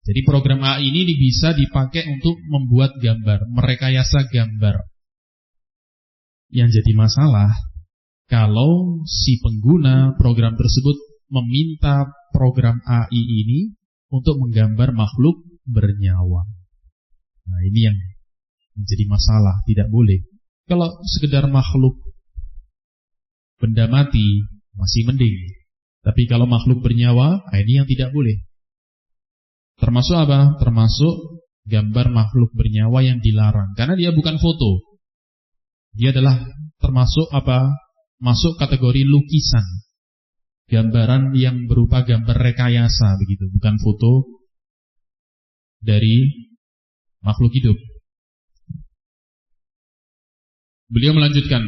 jadi program AI ini bisa dipakai untuk membuat gambar, merekayasa gambar. Yang jadi masalah, kalau si pengguna program tersebut meminta program AI ini untuk menggambar makhluk bernyawa. Nah ini yang menjadi masalah, tidak boleh. Kalau sekedar makhluk benda mati masih mending, tapi kalau makhluk bernyawa, ini yang tidak boleh. Termasuk apa? Termasuk gambar makhluk bernyawa yang dilarang, karena dia bukan foto. Dia adalah termasuk apa? Masuk kategori lukisan. Gambaran yang berupa gambar rekayasa begitu, bukan foto dari makhluk hidup. Beliau melanjutkan,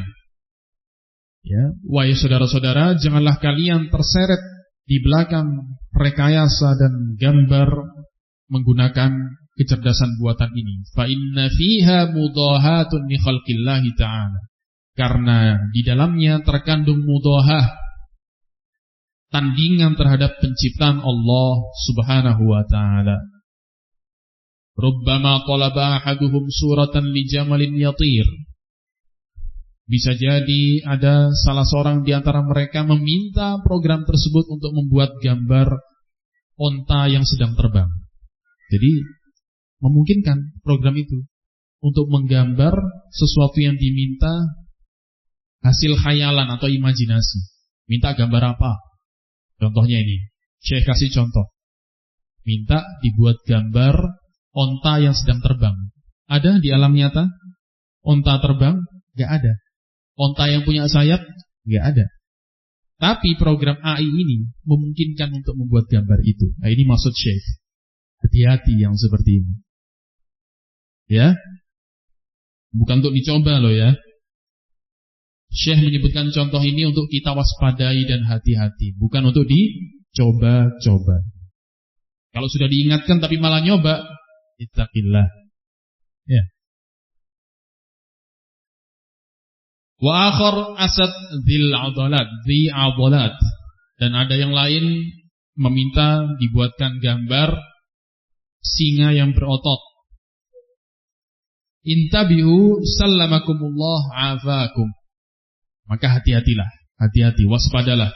ya, wahai saudara-saudara, janganlah kalian terseret di belakang rekayasa dan gambar menggunakan kecerdasan buatan ini. Fa inna fiha mudahatun li khalqillahi ta'ala. Karena di dalamnya terkandung mudahah, tandingan terhadap penciptaan Allah Subhanahu wa ta'ala. Rubbama talaba ahaduhum suratan li jamalin yatir. Bisa jadi ada salah seorang di antara mereka meminta program tersebut untuk membuat gambar onta yang sedang terbang. Jadi memungkinkan program itu untuk menggambar sesuatu yang diminta, hasil khayalan atau imajinasi. Minta gambar apa? Contohnya ini, Syekh kasih contoh. Minta dibuat gambar onta yang sedang terbang. Ada di alam nyata onta terbang? Gak ada. Onta yang punya sayap? Gak ada. Tapi program AI ini memungkinkan untuk membuat gambar itu. Nah, ini maksud Syekh. Hati-hati yang seperti ini. Ya, bukan untuk dicoba loh ya. Syekh menyebutkan contoh ini untuk kita waspadai dan hati-hati, bukan untuk dicoba-coba. Kalau sudah diingatkan tapi malah nyoba, ittaqillah. Ya. Wa akhar asad dzil adalat, dan ada yang lain meminta dibuatkan gambar singa yang berotot. Intabihu sallamakumullah afakum. Maka hati-hatilah, hati-hati, waspadalah.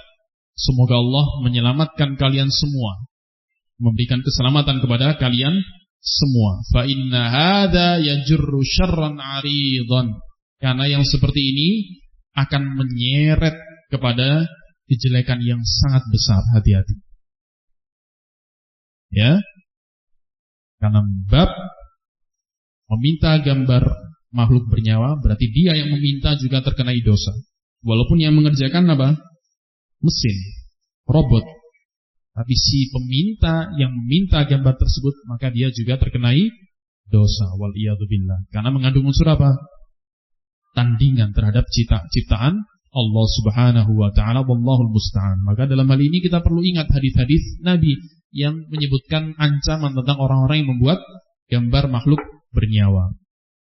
Semoga Allah menyelamatkan kalian semua, memberikan keselamatan kepada kalian semua. Fa inna hadza yajurru syarran 'aridan. Karena yang seperti ini akan menyeret kepada kejelekan yang sangat besar. Hati-hati. Ya. Karena bab meminta gambar makhluk bernyawa, berarti dia yang meminta juga terkenai dosa. Walaupun yang mengerjakan apa? Mesin, robot. Tapi si peminta yang meminta gambar tersebut, maka dia juga terkenai dosa. Wal'iyadzubillah. Karena mengandung unsur apa? Tandingan terhadap ciptaan Allah Subhanahu wa ta'ala. Wallahul musta'an. Maka dalam hal ini kita perlu ingat hadis-hadis Nabi yang menyebutkan ancaman tentang orang-orang yang membuat gambar makhluk bernyawa.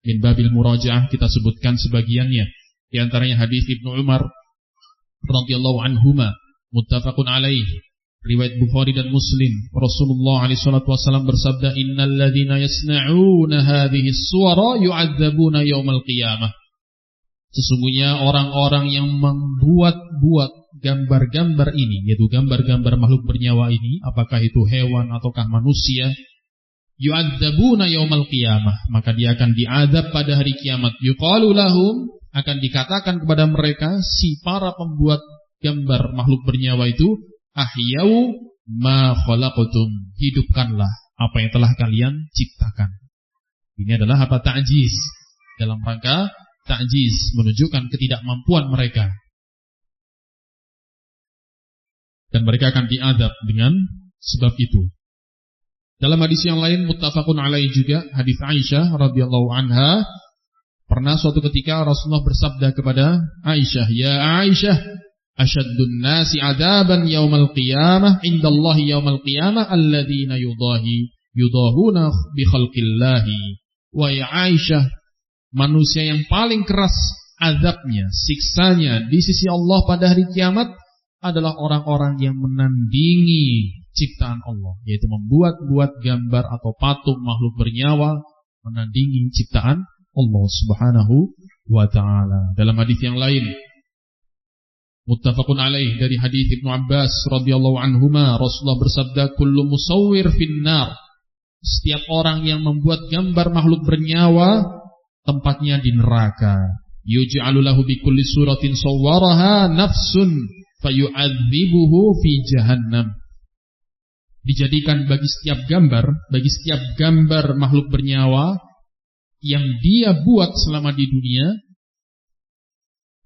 Min babil murajaah kita sebutkan sebagiannya. Di antaranya hadis Ibnu Umar radhiyallahu anhuma, muttafaqun alaih, riwayat Bukhari dan Muslim. Rasulullah alaihi salatu wasallam bersabda, innal ladzina yasna'una hadhihi as-suwara yu'adzabuna yaumal qiyamah. Sesungguhnya orang-orang yang membuat gambar-gambar ini, yaitu gambar-gambar makhluk bernyawa ini, apakah itu hewan ataukah manusia, yu'adzabuna yaumal qiyamah, maka dia akan diazab pada hari kiamat. Yuqalu lahum, akan dikatakan kepada mereka, si para pembuat gambar makhluk bernyawa itu, ahyau ma khalaqtum, hidupkanlah apa yang telah kalian ciptakan. Ini adalah apa? Ta'jiz, dalam rangka ta'jiz, menunjukkan ketidakmampuan mereka. Dan mereka akan diazab dengan sebab itu. Dalam hadis yang lain muttafaqun alaih juga, hadis Aisyah radhiyallahu anha, pernah suatu ketika Rasulullah bersabda kepada Aisyah, ya Aisyah, asyaddun nasi adaban yaumal qiyamah indallahi yaumal qiyamah alladzina yudahuna bi khalqillahi. Wa ya Aisyah, manusia yang paling keras azabnya, siksanya di sisi Allah pada hari kiamat adalah orang-orang yang menandingi ciptaan Allah, yaitu membuat-buat gambar atau patung makhluk bernyawa menandingi ciptaan Allah Subhanahu wa ta'ala. Dalam hadis yang lain muttafaqun alaih dari hadis Ibnu Abbas radhiyallahu anhuma, Rasulullah bersabda, kullu musawwir finnar, setiap orang yang membuat gambar makhluk bernyawa tempatnya di neraka. Yuj'alu lahu bi kulli suratin sawwaraha nafsun fayu'adzibuhu fi jahannam. dijadikan bagi setiap gambar makhluk bernyawa yang dia buat selama di dunia,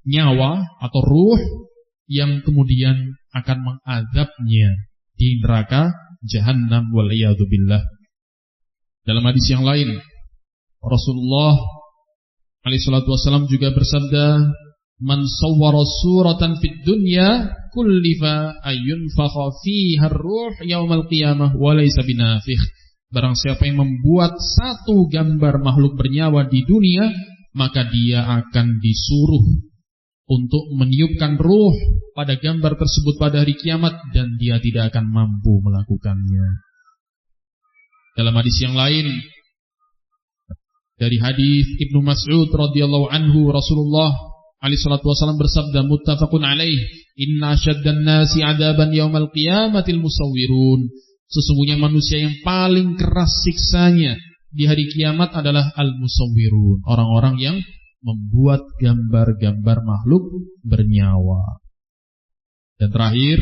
nyawa atau ruh yang kemudian akan mengazabnya di neraka Jahannam waliyadzubillah. Dalam hadis yang lain, Rasulullah SAW juga bersabda, "Man sawwara suratan fid dunya kullifa ayyunfakha fiha ar-ruh yaumal qiyamah wa laysa binafikh." Barang siapa yang membuat satu gambar makhluk bernyawa di dunia, maka dia akan disuruh untuk meniupkan ruh pada gambar tersebut pada hari kiamat, dan dia tidak akan mampu melakukannya. Dalam hadis yang lain, dari hadis Ibnu Mas'ud radhiyallahu anhu, Rasulullah alaihi salatu wasallam bersabda, muttafaqun alaih, "Inna asyaddan nasi 'adaban yaumal qiyamatil musawwirun." Sesungguhnya manusia yang paling keras siksanya di hari kiamat adalah al-musawwirun, orang-orang yang membuat gambar-gambar makhluk bernyawa. Dan terakhir,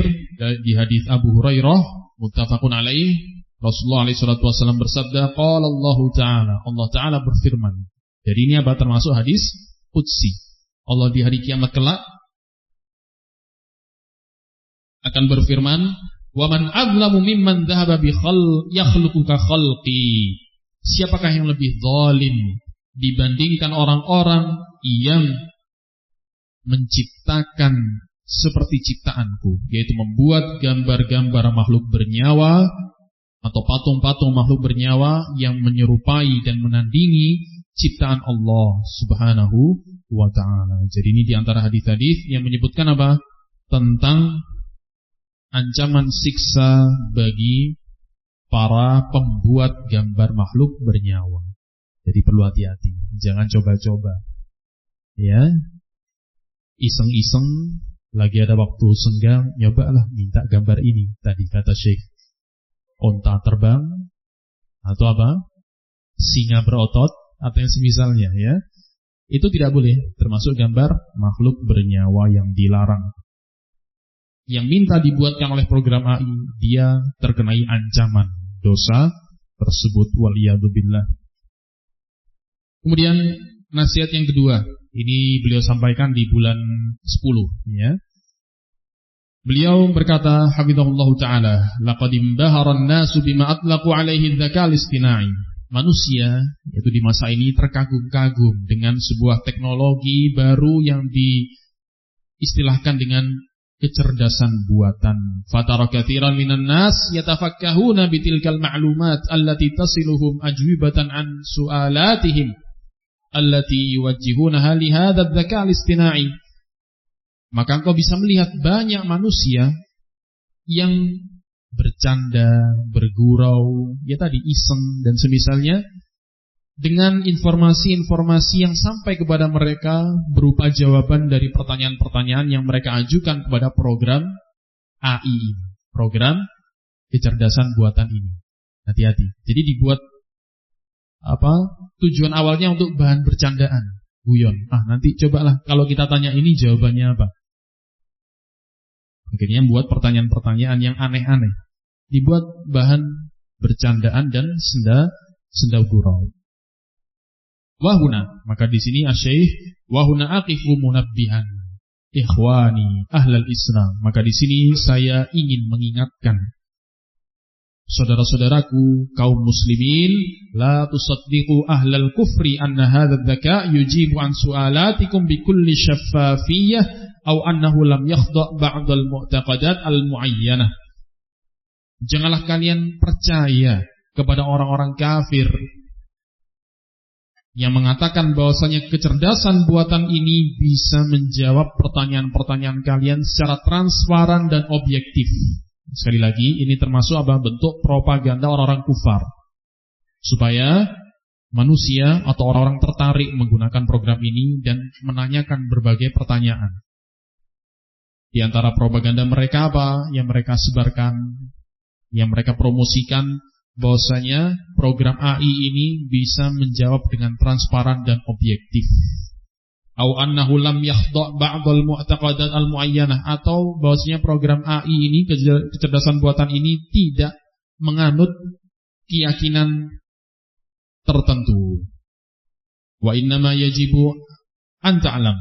di hadis Abu Hurairah muttafaqun alaih, Rasulullah alaihi salatu wasallam bersabda, qala Allah Ta'ala, Allah Ta'ala berfirman. Jadi ini apa? Termasuk hadis qudsi. Allah di hari kiamat kelak akan berfirman, wa man azlamu mimman dhahaba bi yakhluqu ka khalqi. Siapakah yang lebih zalim dibandingkan orang-orang yang menciptakan seperti ciptaanku, yaitu membuat gambar-gambar makhluk bernyawa atau patung-patung makhluk bernyawa yang menyerupai dan menandingi ciptaan Allah Subhanahu wa ta'ala. Jadi ini diantara hadis-hadis yang menyebutkan apa? Tentang ancaman siksa bagi para pembuat gambar makhluk bernyawa. Jadi perlu hati-hati, jangan coba-coba. Ya, iseng-iseng lagi ada waktu senggang, nyobalah minta gambar ini. Tadi kata Syekh, onta terbang atau apa? Singa berotot atau yang semisalnya, ya. Itu tidak boleh, termasuk gambar makhluk bernyawa yang dilarang. Yang minta dibuatkan oleh program AI, dia terkenai ancaman dosa tersebut, waliyadzubillah. Kemudian nasihat yang kedua, ini beliau sampaikan di bulan 10, ya. Beliau berkata, hafizahullahu ta'ala, laqad imbahara an-nasu bima atlaqu alaihi dzaka al-istina'i. Manusia, yaitu di masa ini, terkagum-kagum dengan sebuah teknologi baru yang diistilahkan dengan kecerdasan buatan. Fatara katsiran minan nas yatafakkahuna bitilkal ma'lumat allati tasiluhum ajwibatan an su'alatihim allati yuwajjihunaha li hadzal dzaka al-istina'i. Maka engkau bisa melihat banyak manusia yang bercanda, bergurau, ya tadi iseng dan semisalnya, dengan informasi-informasi yang sampai kepada mereka berupa jawaban dari pertanyaan-pertanyaan yang mereka ajukan kepada program AI ini, program kecerdasan buatan ini. Hati-hati. Jadi dibuat tujuan awalnya untuk bahan bercandaan, guyon. Nanti cobalah kalau kita tanya ini jawabannya apa. Akhirnya membuat pertanyaan-pertanyaan yang aneh-aneh, dibuat bahan bercandaan dan senda gurau. Wahuna, maka di sini asy-syekh wahuna aqifu munabbihan ikhwani ahlal Islam. Maka di sini saya ingin mengingatkan saudara-saudaraku kaum muslimin, la tusaddiqu ahlal kufri anna hadzal dzaka yujibu an su'alatikum bikulli syaffafiyyah aw annahu lam yakhda' ba'dal mu'taqadat al-mu'ayyanah. Janganlah kalian percaya kepada orang-orang kafir yang mengatakan bahwasanya kecerdasan buatan ini bisa menjawab pertanyaan-pertanyaan kalian secara transparan dan objektif. Sekali lagi, ini termasuk bentuk propaganda orang-orang kufar, supaya manusia atau orang-orang tertarik menggunakan program ini dan menanyakan berbagai pertanyaan. Di antara propaganda mereka yang mereka sebarkan, yang mereka promosikan, bahwasanya program AI ini bisa menjawab dengan transparan dan objektif. Au annahu lam yakhda' ba'dal mu'taqadat al-mu'ayyanah, atau bahwasanya program AI ini, kecerdasan buatan ini tidak menganut keyakinan tertentu. Wa innama yajibu an ta'lam.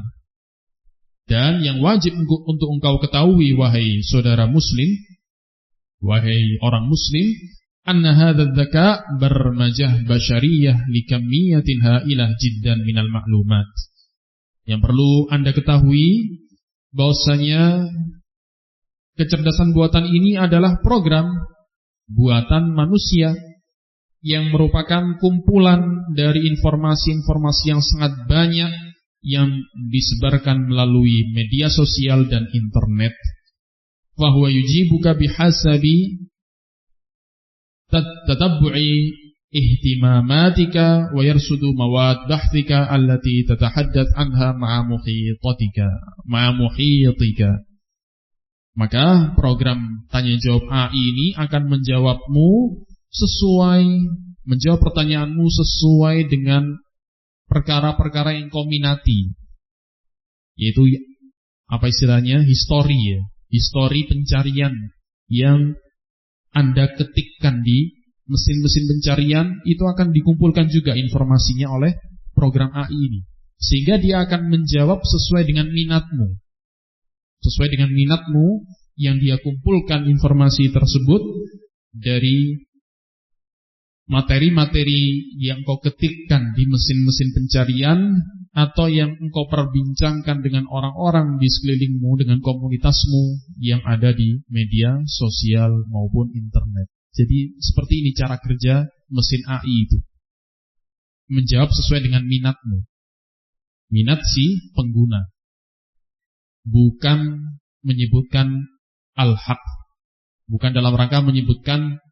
Dan yang wajib untuk engkau ketahui, wahai saudara muslim, wahai orang muslim, anna hadha dzaka barmajah basyariyah likammiyatin ha'ilah jiddan minal ma'lumat. Yang perlu Anda ketahui bahwasanya kecerdasan buatan ini adalah program buatan manusia yang merupakan kumpulan dari informasi-informasi yang sangat banyak yang disebarkan melalui media sosial dan internet. Wa huwa yujibuka bihasabi tatabbu'i ihtimamatika wa yarsudu mawad bahthika allati tatahaddath anha ma'a muhitika. Maka program tanya jawab AI ini akan menjawab pertanyaanmu sesuai dengan perkara-perkara yang kau minati, yaitu apa istilahnya, histori pencarian yang Anda ketikkan di mesin-mesin pencarian, itu akan dikumpulkan juga informasinya oleh program AI ini, sehingga dia akan menjawab sesuai dengan minatmu. Sesuai dengan minatmu yang dia kumpulkan informasi tersebut dari materi-materi yang kau ketikkan di mesin-mesin pencarian atau yang engkau perbincangkan dengan orang-orang di sekelilingmu, dengan komunitasmu yang ada di media sosial maupun internet. Jadi seperti ini cara kerja mesin AI itu. Menjawab sesuai dengan minatmu. Minat si pengguna. Bukan menyebutkan al-haq. Bukan dalam rangka menyebutkan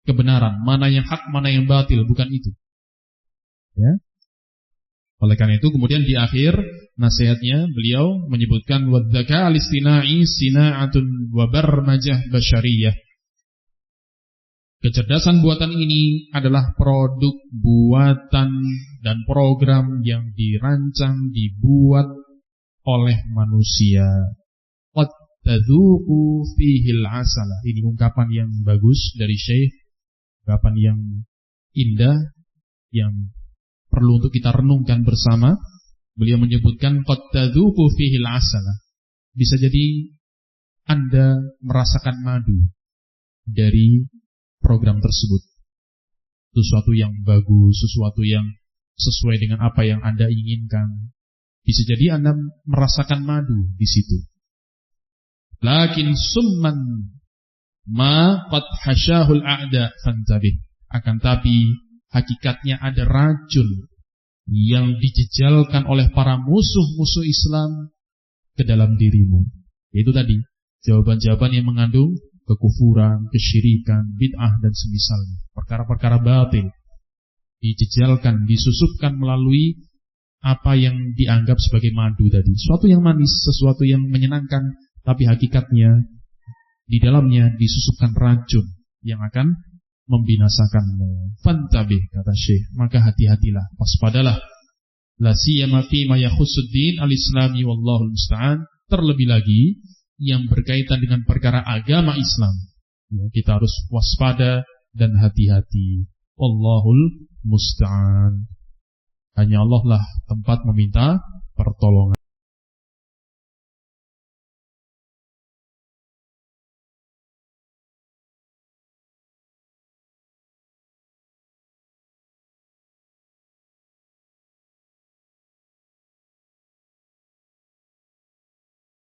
kebenaran, mana yang hak, mana yang batil, bukan itu. Ya. Oleh karena itu kemudian di akhir nasihatnya beliau menyebutkan wadzaka al-istina'i sina'atun wa barmajah basyariyah. Kecerdasan buatan ini adalah produk buatan dan program yang dirancang, dibuat oleh manusia. Qad tadzuqu fihil asala. Ini ungkapan yang bagus dari Syekh, ungkapan yang indah yang perlu untuk kita renungkan bersama. Beliau menyebutkan qad tadzuqu fihil asala. Bisa jadi Anda merasakan madu dari program tersebut. Sesuatu yang bagus, sesuatu yang sesuai dengan apa yang Anda inginkan. Bisa jadi Anda merasakan madu di situ. Lakin summan ma qad hasyahul a'da fantabih. Akan tapi hakikatnya ada racun yang dijejalkan oleh para musuh-musuh Islam ke dalam dirimu. Yaitu tadi jawaban-jawaban yang mengandung kekufuran, kesyirikan, bid'ah dan semisalnya. Perkara-perkara batil dijejalkan, disusupkan melalui apa yang dianggap sebagai madu tadi. Sesuatu yang manis, sesuatu yang menyenangkan, tapi hakikatnya di dalamnya disusupkan racun yang akan membinasakanmu. Fantabih, kata Syekh, maka hati-hatilah, waspadalah. La siyama fi ma yakhussuddin al-islami wallahu musta'an. Terlebih lagi yang berkaitan dengan perkara agama Islam, ya, kita harus waspada dan hati-hati. Wallahul musta'an. Hanya Allah lah tempat meminta pertolongan.